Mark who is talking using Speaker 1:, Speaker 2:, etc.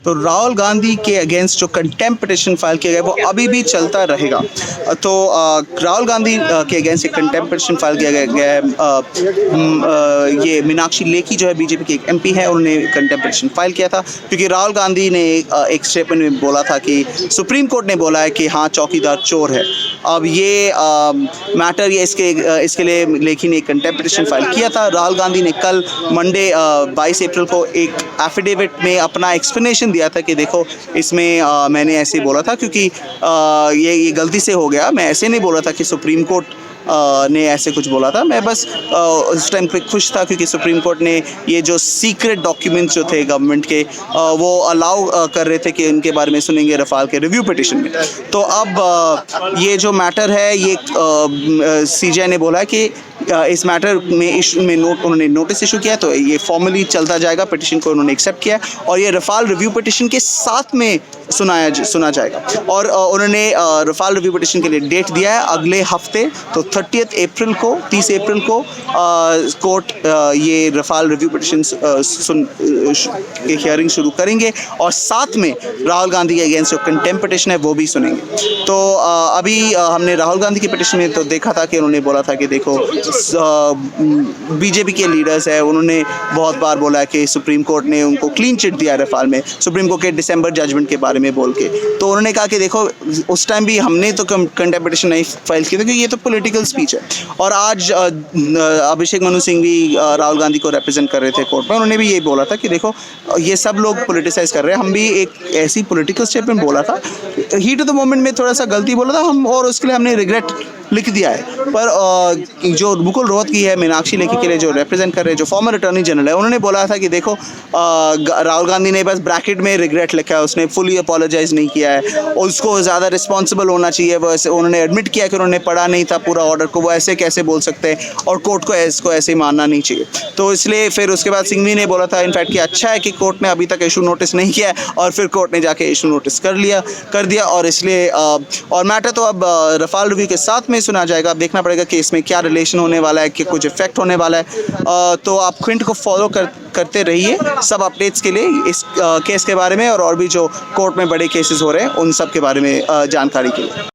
Speaker 1: तो राहुल गांधी के अगेंस्ट जो कंटेम्प्ट पिटिशन फाइल किया गया वो अभी भी चलता रहेगा। तो राहुल गांधी के अगेंस्ट एक कंटेम्प्ट पिटिशन फाइल किया गया है। ये मीनाक्षी लेखी जो है बीजेपी की एक एमपी है, उन्होंने कंटेम्प्ट पिटिशन फाइल किया था क्योंकि राहुल गांधी ने एक स्टेटमेंट में बोला था कि सुप्रीम कोर्ट ने बोला है कि हाँ चौकीदार चोर है। अब ये मैटर ये इसके लिए लेखी ने एक कंटेम्प्ट पिटिशन फाइल किया था। राहुल गांधी ने कल मंडे 22 अप्रैल को एक एफिडेविट में अपना एक्सप्लेनेशन दिया था कि देखो इसमें मैंने ऐसे बोला था क्योंकि ये गलती से हो गया, मैं ऐसे नहीं बोला था कि सुप्रीम कोर्ट ने ऐसे कुछ बोला था। मैं बस उस टाइम पे खुश था क्योंकि सुप्रीम कोर्ट ने ये जो सीक्रेट डॉक्यूमेंट्स जो थे गवर्नमेंट के वो अलाउ कर रहे थे कि उनके बारे में सुनेंगे रफाल के रिव्यू पिटिशन में। तो अब ये जो मैटर है ये सीजीआई ने बोला है कि इस मैटर में उन्होंने नोटिस इशू किया, तो ये फॉर्मली चलता जाएगा। पिटिशन को उन्होंने एक्सेप्ट किया और ये रफाल रिव्यू पिटिशन के साथ में सुना जाएगा। और उन्होंने रफाल रिव्यू पिटिशन के लिए डेट दिया है अगले हफ्ते, तो 30 अप्रैल को कोर्ट ये रफाल रिव्यू पिटिशन हियरिंग शुरू करेंगे और साथ में राहुल गांधी के अगेंस्ट जो कंटेम्प्ट पिटिशन है वो भी सुनेंगे। तो अभी हमने राहुल गांधी की पिटिशन में तो देखा था कि उन्होंने बोला था कि देखो बीजेपी के लीडर्स है, उन्होंने बहुत बार बोला है कि सुप्रीम कोर्ट ने उनको क्लीन चिट दिया रफाल में, सुप्रीम कोर्ट के दिसंबर जजमेंट के बारे में बोल के। तो उन्होंने कहा कि देखो उस टाइम भी हमने तो कंटेम्प्ट पिटिशन नहीं फाइल की थी क्योंकि ये तो पॉलिटिकल स्पीच है। और आज अभिषेक मनु सिंह भी राहुल गांधी को रिप्रेजेंट कर रहे थे कोर्ट में, उन्होंने भी यही बोला था कि देखो ये सब लोग पोलिटिसाइज कर रहे हैं, हम भी एक ऐसी पॉलिटिकल स्टेटमेंट बोला था, हीट ऑफ द मोमेंट में थोड़ा सा गलती बोला था हम और उसके लिए हमने रिग्रेट लिख दिया है। पर जो मुकुल रोहतगी है मीनाक्षी लेखी के लिए जो रिप्रेजेंट कर रहे हैं, जो फॉर्मर अटॉर्नी जनरल है, उन्होंने बोला था कि देखो राहुल गांधी ने बस ब्रैकेट में रिग्रेट लिखा है, उसने फुली अपोलोजाइज नहीं किया है, उसको ज़्यादा रिस्पॉन्सिबल होना चाहिए। वो ऐसे उन्होंने एडमिट किया कि उन्होंने पढ़ा नहीं था पूरा ऑर्डर को, वो ऐसे कैसे बोल सकते हैं और कोर्ट को इसको ऐसे मानना नहीं चाहिए। तो इसलिए फिर उसके बाद सिंघवी ने बोला था इनफैक्ट कि अच्छा है कि कोर्ट ने अभी तक इशू नोटिस नहीं किया है, और फिर कोर्ट ने जाके इशू नोटिस कर दिया और इसलिए और मैटर तो अब रफाल रिव्यू के साथ में सुना जाएगा। अब देखना पड़ेगा कि इसमें क्या रिलेशन होने वाला है, कि कुछ इफेक्ट होने वाला है। तो आप क्विंट को फॉलो करते रहिए सब अपडेट्स के लिए इस केस के बारे में और भी जो कोर्ट में बड़े केसेस हो रहे हैं उन सब के बारे में जानकारी के लिए।